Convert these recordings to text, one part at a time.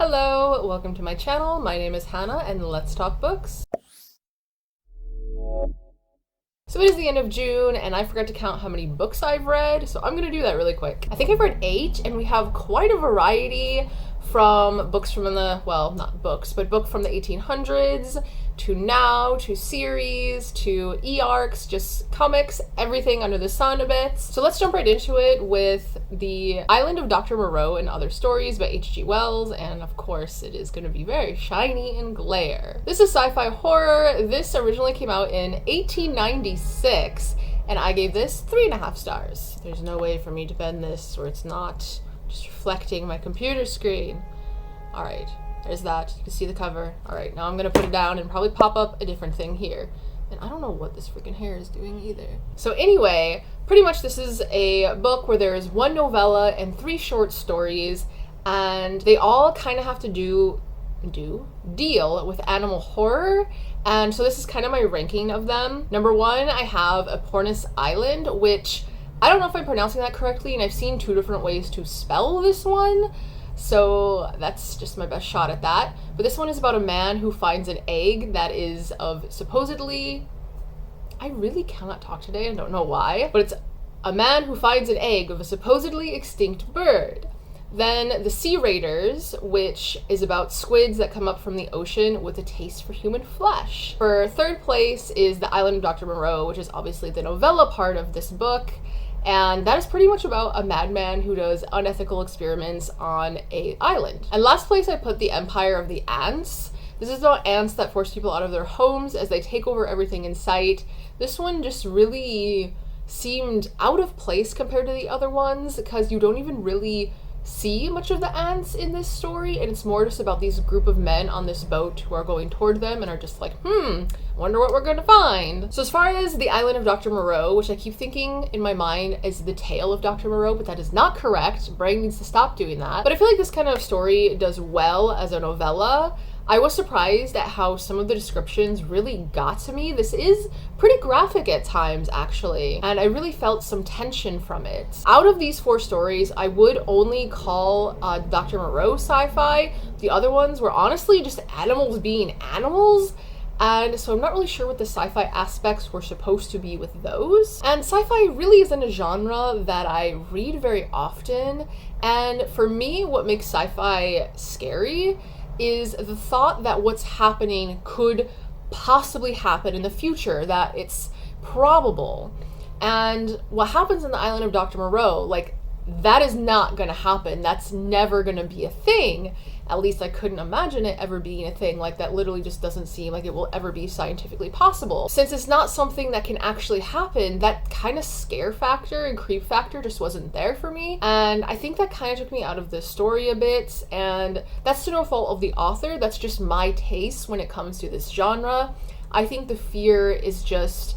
Hello, welcome to my channel. My name is Hannah and let's talk books. So it is the end of June and I forgot to count how many books I've read, so I'm gonna do that really quick. I think I've read 8 and we have quite a variety from books from the, well, not books, but book from the 1800s to now, to series, to e-arcs, just comics, everything under the sun a bit. So let's jump right into it with The Island of Dr. Moreau and Other Stories by H.G. Wells, and of course it is going to be very shiny and glare. This is sci-fi horror. This originally came out in 1896, and I gave this 3.5 stars. There's no way for me to bend this where it's not just reflecting my computer screen. Alright. There's that. You can see the cover. Alright, now I'm gonna put it down and probably pop up a different thing here. And I don't know what this freaking hair is doing either. So anyway, pretty much this is a book where there is 1 novella and 3 short stories, and they all kind of have to deal with animal horror. And so this is kind of my ranking of them. Number 1, I have Apornis Island, which I don't know if I'm pronouncing that correctly, and I've seen 2 different ways to spell this one. So that's just my best shot at that. But this one is about a man who finds an egg that is of supposedly... I really cannot talk today, I don't know why. But it's a man who finds an egg of a supposedly extinct bird. Then The Sea Raiders, which is about squids that come up from the ocean with a taste for human flesh. For 3rd place is The Island of Dr. Moreau, which is obviously the novella part of this book. And that is pretty much about a madman who does unethical experiments on an island. And last place I put The Empire of the Ants. This is about ants that force people out of their homes as they take over everything in sight. This one just really seemed out of place compared to the other ones because you don't even really see much of the ants in this story, and it's more just about these group of men on this boat who are going toward them and are just like, wonder what we're gonna find. So as far as The Island of Dr. Moreau, which I keep thinking in my mind is The Tale of Dr. Moreau, but that is not correct. Brain needs to stop doing that. But I feel like this kind of story does well as a novella. I was surprised at how some of the descriptions really got to me. This is pretty graphic at times, actually, and I really felt some tension from it. Out of these 4 stories, I would only call Dr. Moreau sci-fi. The other ones were honestly just animals being animals, and so I'm not really sure what the sci-fi aspects were supposed to be with those. And sci-fi really isn't a genre that I read very often, and for me, what makes sci-fi scary is the thought that what's happening could possibly happen in the future, that it's probable. And what happens in The Island of Dr. Moreau, like, that is not gonna happen. That's never gonna be a thing. At least I couldn't imagine it ever being a thing. Like, that literally just doesn't seem like it will ever be scientifically possible. Since it's not something that can actually happen, that kind of scare factor and creep factor just wasn't there for me. And I think that kind of took me out of the story a bit, and that's to no fault of the author. That's just my taste when it comes to this genre. I think the fear is just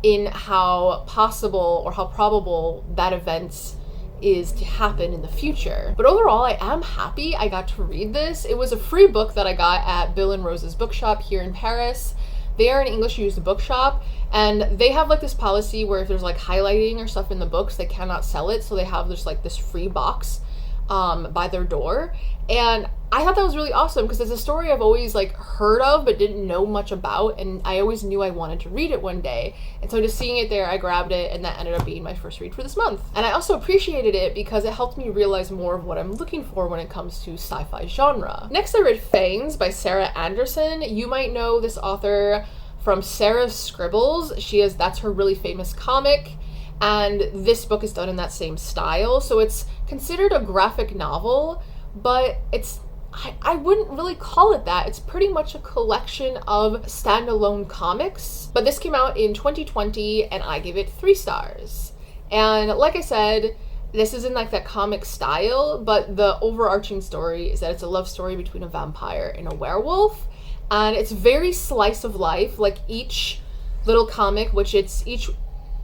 in how possible or how probable that event is to happen in the future. But overall, I am happy I got to read this. It was a free book that I got at Bill and Rose's bookshop here in Paris. They are an English used bookshop, and they have like this policy where if there's like highlighting or stuff in the books, they cannot sell it, so they have just like this free box by their door. And I thought that was really awesome because it's a story I've always like heard of but didn't know much about, and I always knew I wanted to read it one day. And so just seeing it there, I grabbed it, and that ended up being my first read for this month. And I also appreciated it because it helped me realize more of what I'm looking for when it comes to sci-fi genre. Next, I read Fangs by Sarah Anderson. You might know this author from Sarah's Scribbles. That's her really famous comic. And this book is done in that same style. So it's considered a graphic novel, but I wouldn't really call it that. It's pretty much a collection of standalone comics. But this came out in 2020 and I gave it 3 stars. And like I said, this isn't like that comic style, but the overarching story is that it's a love story between a vampire and a werewolf. And it's very slice of life. Like each little comic,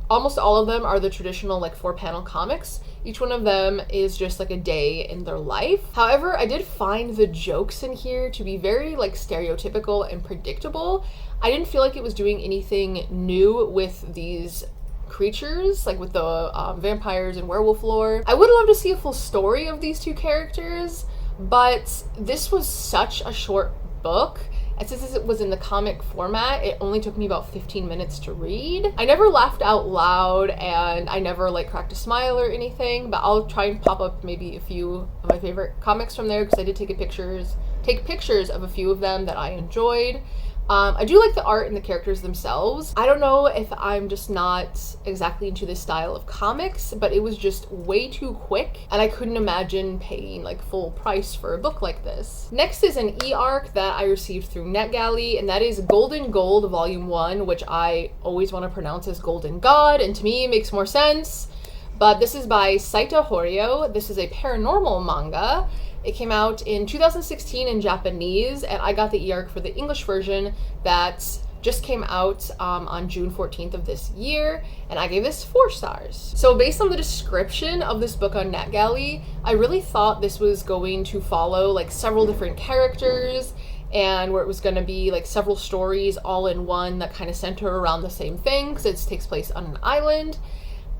almost all of them are the traditional like 4-panel comics. Each one of them is just like a day in their life. However, I did find the jokes in here to be very like stereotypical and predictable. I didn't feel like it was doing anything new with these creatures, like with the vampires and werewolf lore. I would love to see a full story of these 2 characters, but this was such a short book. And since it was in the comic format, it only took me about 15 minutes to read. I never laughed out loud and I never like cracked a smile or anything, but I'll try and pop up maybe a few of my favorite comics from there because I did take pictures of a few of them that I enjoyed. I do like the art and the characters themselves. I don't know if I'm just not exactly into this style of comics, but it was just way too quick and I couldn't imagine paying like full price for a book like this. Next is an e-arc that I received through NetGalley, and that is Golden Gold Volume 1, which I always want to pronounce as Golden God, and to me it makes more sense. But this is by Saito Horio. This is a paranormal manga. It came out in 2016 in Japanese, and I got the e-arc for the English version that just came out on June 14th of this year, and I gave this 4 stars. So based on the description of this book on NetGalley, I really thought this was going to follow like several different characters and where it was going to be like several stories all in one that kind of center around the same thing because it takes place on an island.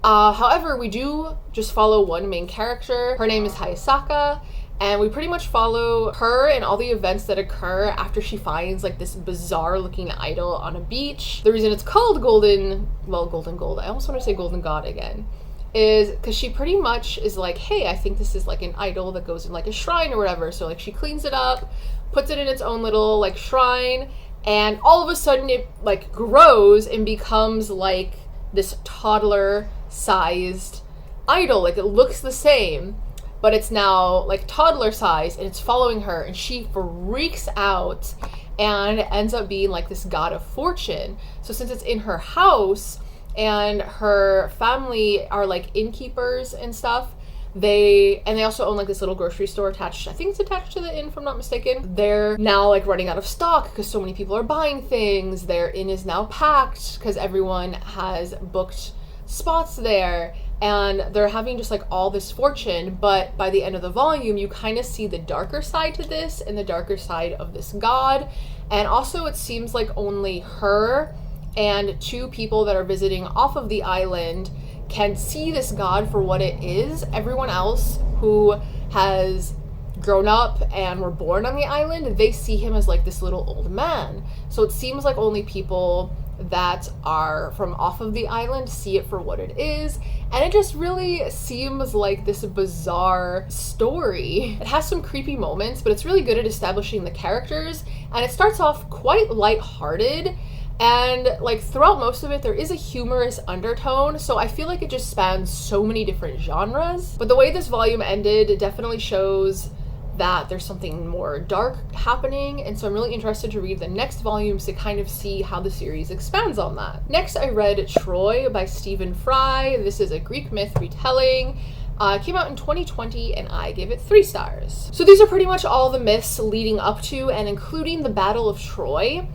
However, we do just follow one main character. Her name is Hayasaka, and we pretty much follow her and all the events that occur after she finds like this bizarre looking idol on a beach. The reason it's called Golden Gold, I almost want to say Golden God again, is because she pretty much is like, hey, I think this is like an idol that goes in like a shrine or whatever. So like she cleans it up, puts it in its own little like shrine, and all of a sudden it like grows and becomes like this toddler sized idol. Like it looks the same, but it's now like toddler size and it's following her, and she freaks out and ends up being like this god of fortune. So since it's in her house and her family are like innkeepers and stuff, they also own like this little grocery store attached, I think it's attached to the inn if I'm not mistaken. They're now like running out of stock because so many people are buying things. Their inn is now packed because everyone has booked spots there, and they're having just like all this fortune. But by the end of the volume, you kind of see the darker side to this and the darker side of this god. And also it seems like only her and 2 people that are visiting off of the island can see this god for what it is. Everyone else who has grown up and were born on the island, they see him as like this little old man. So it seems like only people that are from off of the island see it for what it is, and it just really seems like this bizarre story. It has some creepy moments, but it's really good at establishing the characters, and it starts off quite lighthearted, and like throughout most of it there is a humorous undertone, so I feel like it just spans so many different genres. But the way this volume ended, it definitely shows that there's something more dark happening, and so I'm really interested to read the next volumes to kind of see how the series expands on that. Next, I read Troy by Stephen Fry. This is a Greek myth retelling. It came out in 2020 and I gave it 3 stars. So these are pretty much all the myths leading up to and including the Battle of Troy.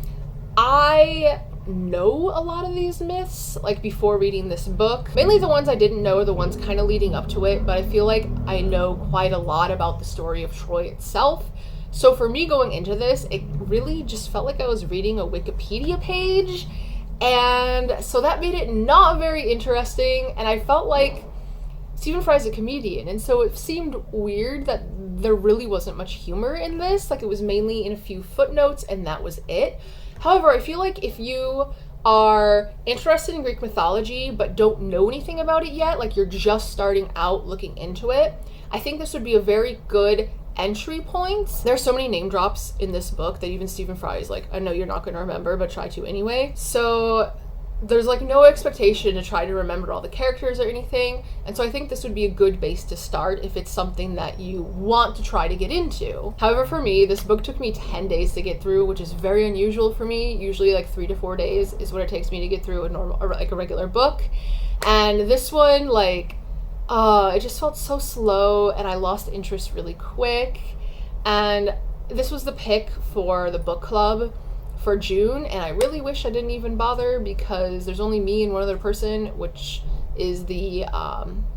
I know a lot of these myths like before reading this book. Mainly the ones I didn't know are the ones kind of leading up to it, but I feel like I know quite a lot about the story of Troy itself. So for me going into this, it really just felt like I was reading a Wikipedia page, and so that made it not very interesting. And I felt like Stephen Fry's a comedian, and so it seemed weird that there really wasn't much humor in this. Like it was mainly in a few footnotes and that was it. However, I feel like if you are interested in Greek mythology but don't know anything about it yet, like you're just starting out looking into it, I think this would be a very good entry point. There's so many name drops in this book that even Stephen Fry is like, I know you're not going to remember, but try to anyway. So there's like no expectation to try to remember all the characters or anything, and so I think this would be a good base to start if it's something that you want to try to get into. However, for me, this book took me 10 days to get through, which is very unusual for me. Usually like 3 to 4 days is what it takes me to get through a normal or like a regular book, and this one like it just felt so slow and I lost interest really quick. And this was the pick for the book club for June, and I really wish I didn't even bother because there's only me and one other person, which is the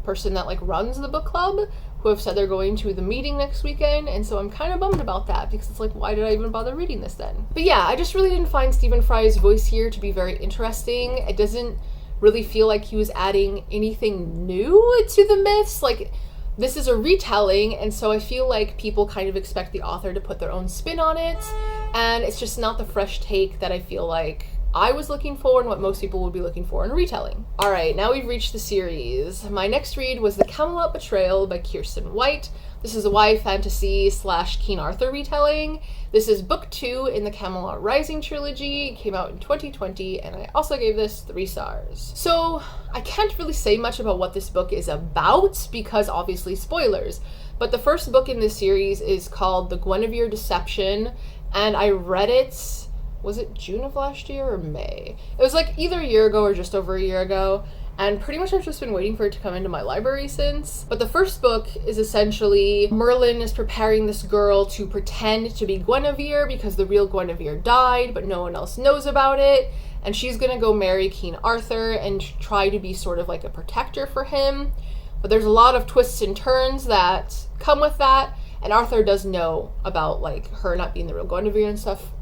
person that like runs the book club, who have said they're going to the meeting next weekend, and so I'm kind of bummed about that because it's like, why did I even bother reading this then? But yeah, I just really didn't find Stephen Fry's voice here to be very interesting. It doesn't really feel like he was adding anything new to the myths. Like this is a retelling, and so I feel like people kind of expect the author to put their own spin on it, and it's just not the fresh take that I feel like I was looking for and what most people would be looking for in a retelling. Alright, now we've reached the series. My next read was The Camelot Betrayel by Kiersten White. This is a YA fantasy / King Arthur retelling. This is book 2 in the Camelot Rising trilogy. It came out in 2020, and I also gave this 3 stars. So I can't really say much about what this book is about because obviously spoilers. But the first book in this series is called The Guinevere Deception, and I read it, was it June of last year or May? It was like either a year ago or just over a year ago. And pretty much I've just been waiting for it to come into my library since. But the first book is essentially Merlin is preparing this girl to pretend to be Guinevere because the real Guinevere died, but no one else knows about it. And she's gonna go marry King Arthur and try to be sort of like a protector for him. But there's a lot of twists and turns that come with that. And Arthur does know about like her not being the real Guinevere and stuff.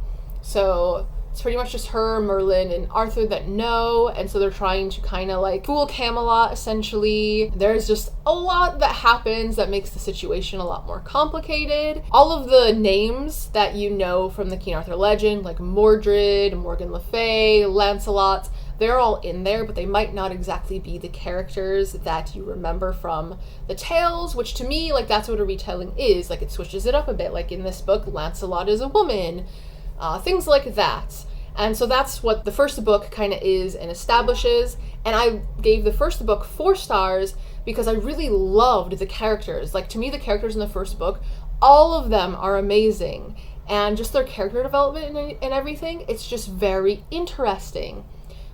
So it's pretty much just her, Merlin, and Arthur that know, and so they're trying to kind of like fool Camelot, essentially. There's just a lot that happens that makes the situation a lot more complicated. All of the names that you know from the King Arthur legend, like Mordred, Morgan Le Fay, Lancelot, they're all in there, but they might not exactly be the characters that you remember from the tales, which to me, like, that's what a retelling is. Like, it switches it up a bit. Like in this book, Lancelot is a woman. Things like that. And so that's what the first book kind of is and establishes. And I gave the first book 4 stars because I really loved the characters. Like, to me, the characters in the first book, all of them are amazing. And just their character development and everything, it's just very interesting.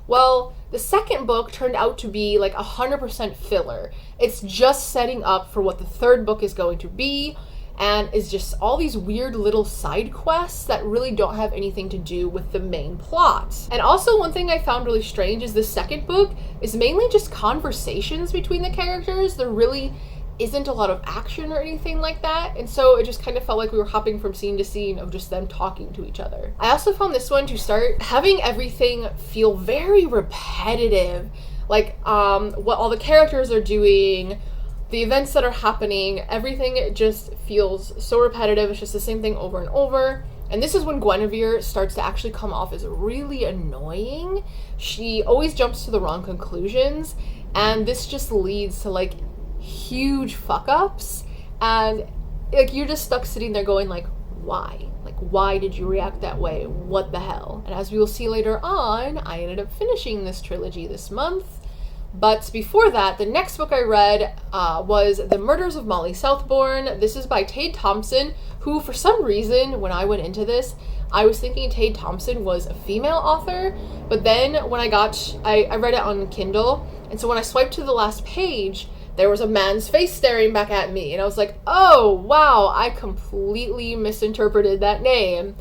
Well, the second book turned out to be like 100% filler. It's just setting up for what the third book is going to be. And it's just all these weird little side quests that really don't have anything to do with the main plot. And also one thing I found really strange is the second book is mainly just conversations between the characters. There really isn't a lot of action or anything like that. And so it just kind of felt like we were hopping from scene to scene of just them talking to each other. I also found this one to start having everything feel very repetitive. Like what all the characters are doing, the events that are happening, everything just feels so repetitive. It's just the same thing over and over. And this is when Guinevere starts to actually come off as really annoying. She always jumps to the wrong conclusions, and this just leads to like huge fuck ups. And like you're just stuck sitting there going like, why? Like, why did you react that way? What the hell? And as we will see later on, I ended up finishing this trilogy this month. But before that, the next book I read was The Murders of Molly Southbourne. This is by Tade Thompson, who for some reason, when I went into this, I was thinking Tade Thompson was a female author. But then when I read it on Kindle, and so when I swiped to the last page, there was a man's face staring back at me. And I was like, oh, wow, I completely misinterpreted that name.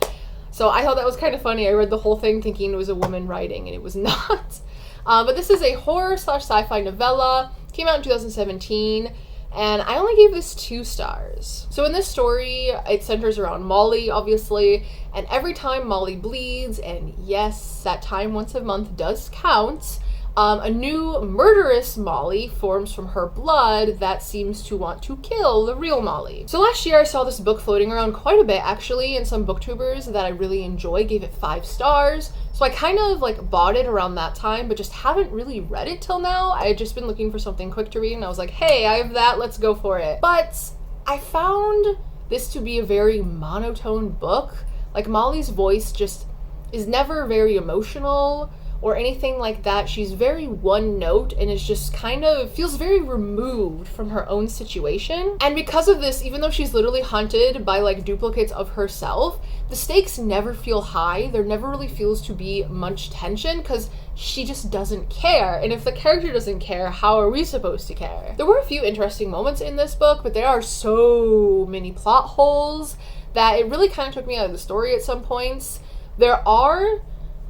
So I thought that was kind of funny. I read the whole thing thinking it was a woman writing, and it was not. But this is a horror / sci-fi novella. Came out in 2017, and I only gave this 2 stars. So in this story, it centers around Molly, obviously, and every time Molly bleeds, and yes, that time once a month does count, a new murderous Molly forms from her blood that seems to want to kill the real Molly. So last year I saw this book floating around quite a bit actually, and some booktubers that I really enjoy gave it 5 stars. So I kind of like bought it around that time, but just haven't really read it till now. I had just been looking for something quick to read, and I was like, hey, I have that, let's go for it. But I found this to be a very monotone book. Like Molly's voice just is never very emotional or anything like that. She's very one note and is just kind of feels very removed from her own situation. And because of this, even though she's literally hunted by like duplicates of herself, the stakes never feel high. There never really feels to be much tension because she just doesn't care. And if the character doesn't care, how are we supposed to care? There were a few interesting moments in this book, but there are so many plot holes that it really kind of took me out of the story at some points. There are,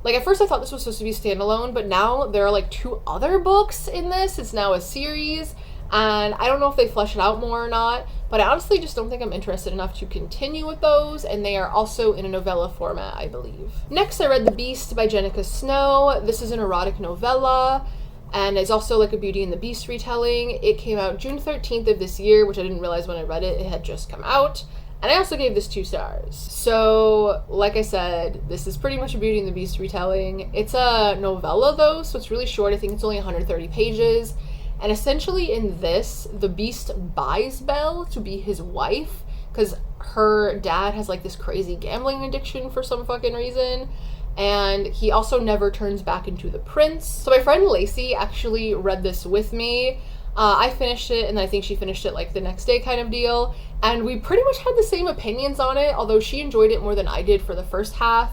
like, at first I thought this was supposed to be standalone, but now there are like 2 other books in this. It's now a series, and I don't know if they flesh it out more or not, but I honestly just don't think I'm interested enough to continue with those, and they are also in a novella format, I believe. Next, I read The Beast by Jenica Snow. This is an erotic novella. and it's also like a Beauty and the Beast retelling. It came out June 13th of this year, which I didn't realize when I read it had just come out. And I also gave this 2 stars. So, like I said, this is pretty much a Beauty and the Beast retelling. It's a novella though, so it's really short. I think it's only 130 pages. And essentially in this, the Beast buys Belle to be his wife because her dad has like this crazy gambling addiction for some fucking reason. And he also never turns back into the prince. So my friend Lacey actually read this with me. I finished it, and I think she finished it like the next day kind of deal. And we pretty much had the same opinions on it, although she enjoyed it more than I did for the first half.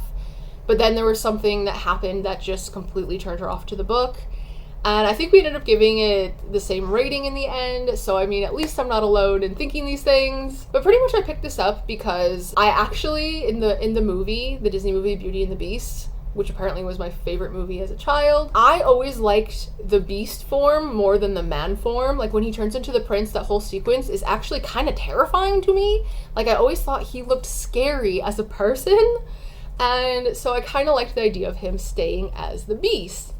But then there was something that happened that just completely turned her off to the book. And I think we ended up giving it the same rating in the end. So, I mean, at least I'm not alone in thinking these things. But pretty much I picked this up because I actually, in the movie, the Disney movie Beauty and the Beast, which apparently was my favorite movie as a child, I always liked the Beast form more than the man form. Like, when he turns into the prince, that whole sequence is actually kind of terrifying to me. Like, I always thought he looked scary as a person. And so I kind of liked the idea of him staying as the Beast.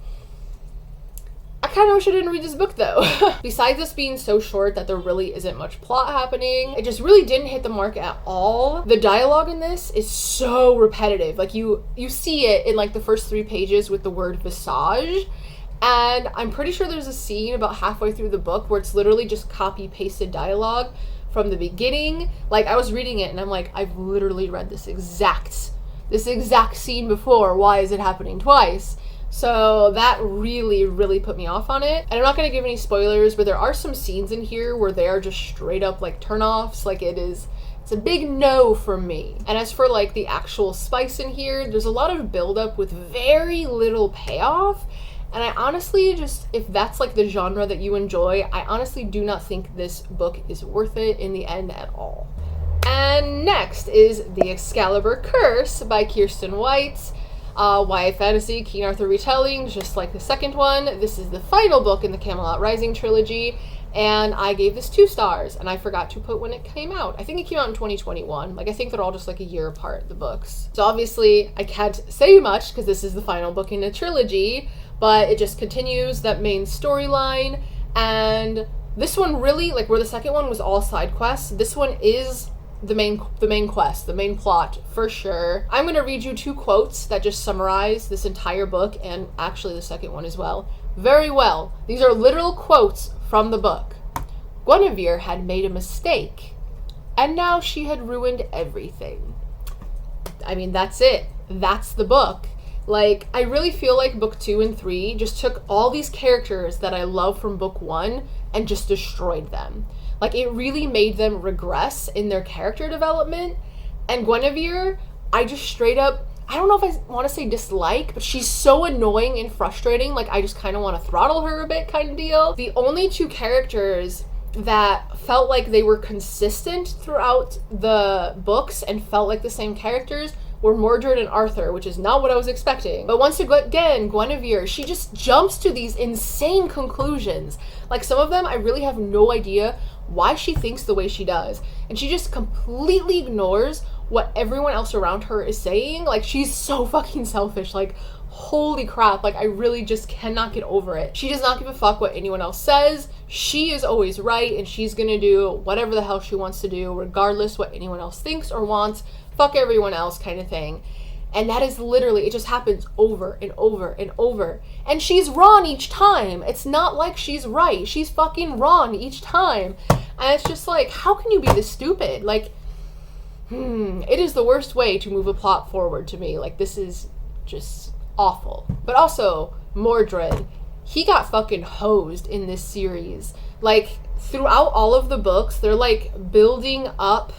I kind of wish I didn't read this book though. Besides this being so short that there really isn't much plot happening, it just really didn't hit the mark at all. The dialogue in this is so repetitive. Like you see it in like the first 3 pages with the word visage. And I'm pretty sure there's a scene about halfway through the book where it's literally just copy pasted dialogue from the beginning. Like I was reading it and I'm like, I've literally read this exact scene before. Why is it happening twice? So that really, really put me off on it. And I'm not going to give any spoilers, but there are some scenes in here where they are just straight up like turnoffs. Like it's a big no from me. And as for like the actual spice in here, there's a lot of buildup with very little payoff. And I honestly just, if that's like the genre that you enjoy, I honestly do not think this book is worth it in the end at all. And next is The Excalibur Curse by Kiersten White. YA fantasy, King Arthur retelling, just like the second one. This is the final book in the Camelot Rising trilogy, and I gave this 2 stars, and I forgot to put when it came out. I think it came out in 2021. Like, I think they're all just like a year apart, the books. So obviously, I can't say much because this is the final book in the trilogy, but it just continues that main storyline, and this one really, like where the second one was all side quests, this one is the main quest, the main plot, for sure. I'm going to read you 2 quotes that just summarize this entire book, and actually the second one as well, very well. These are literal quotes from the book. Guinevere had made a mistake, and now she had ruined everything. I mean, that's it. That's the book. Like, I really feel like book 2 and 3 just took all these characters that I love from book 1 and just destroyed them. Like, it really made them regress in their character development. And Guinevere, I just straight up, I don't know if I want to say dislike, but she's so annoying and frustrating. Like, I just kind of want to throttle her a bit kind of deal. The only 2 characters that felt like they were consistent throughout the books and felt like the same characters were Mordred and Arthur, which is not what I was expecting. But once again, Guinevere, she just jumps to these insane conclusions. Like, some of them, I really have no idea why she thinks the way she does. And she just completely ignores what everyone else around her is saying. Like, she's so fucking selfish. Like, holy crap. Like, I really just cannot get over it. She does not give a fuck what anyone else says. She is always right, and she's gonna do whatever the hell she wants to do, regardless what anyone else thinks or wants. Fuck everyone else kind of thing. And that is literally, it just happens over and over and over. And she's wrong each time. It's not like she's right. She's fucking wrong each time. And it's just like, how can you be this stupid? Like, it is the worst way to move a plot forward to me. Like, this is just awful. But also, Mordred, he got fucking hosed in this series. Like, throughout all of the books, they're like building up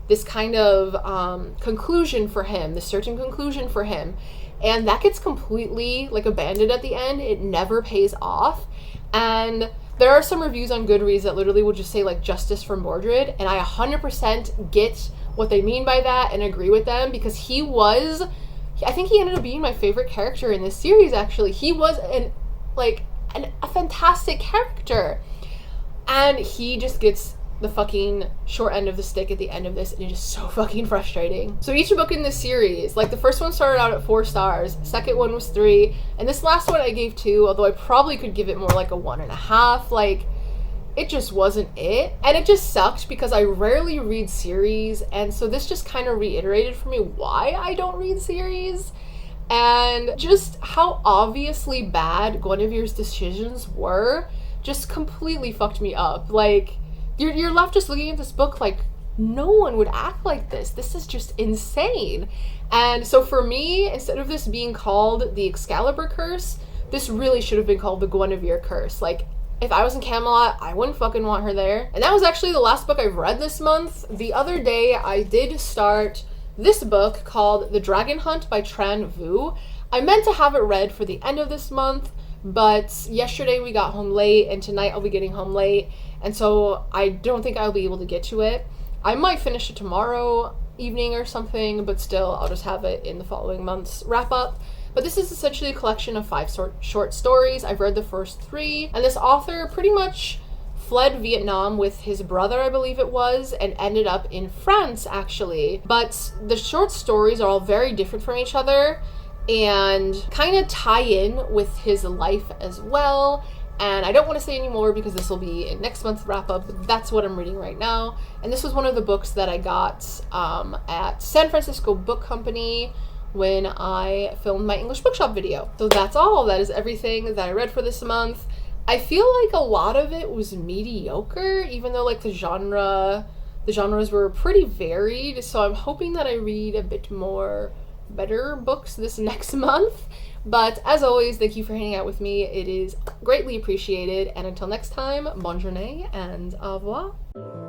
this kind of conclusion for him, this certain conclusion for him, and that gets completely like abandoned at the end. It never pays off. And there are some reviews on Goodreads that literally will just say like justice for Mordred, and I 100% get what they mean by that and agree with them, because I think he ended up being my favorite character in this series. Actually, he was a fantastic character, and he just gets the fucking short end of the stick at the end of this, and it is so fucking frustrating. So each book in this series, like the first one started out at 4 stars, second one was 3, and this last one I gave 2, although I probably could give it more like a 1.5. Like, it just wasn't it. And it just sucked because I rarely read series, and so this just kind of reiterated for me why I don't read series. And just how obviously bad Guinevere's decisions were just completely fucked me up. Like, you're left just looking at this book like, no one would act like this. This is just insane. And so for me, instead of this being called the Excalibur Curse, this really should have been called the Guinevere Curse. Like, if I was in Camelot, I wouldn't fucking want her there. And that was actually the last book I've read this month. The other day, I did start this book called The Dragon Hunt by Tran Vu. I meant to have it read for the end of this month, but yesterday we got home late, and tonight I'll be getting home late, and so I don't think I'll be able to get to it. I might finish it tomorrow evening or something, but still, I'll just have it in the following month's wrap-up. But this is essentially a collection of 5 short stories. I've read the first 3, and this author pretty much fled Vietnam with his brother, I believe it was, and ended up in France, actually. But the short stories are all very different from each other and kind of tie in with his life as well. And I don't want to say any more because this will be in next month's wrap-up, but that's what I'm reading right now. And this was one of the books that I got at San Francisco Book Company when I filmed my English bookshop video. So that's all. That is everything that I read for this month. I feel like a lot of it was mediocre, even though like the genres were pretty varied. So I'm hoping that I read a bit more better books this next month. But as always, thank you for hanging out with me. It is greatly appreciated. And until next time, bonne journée and au revoir.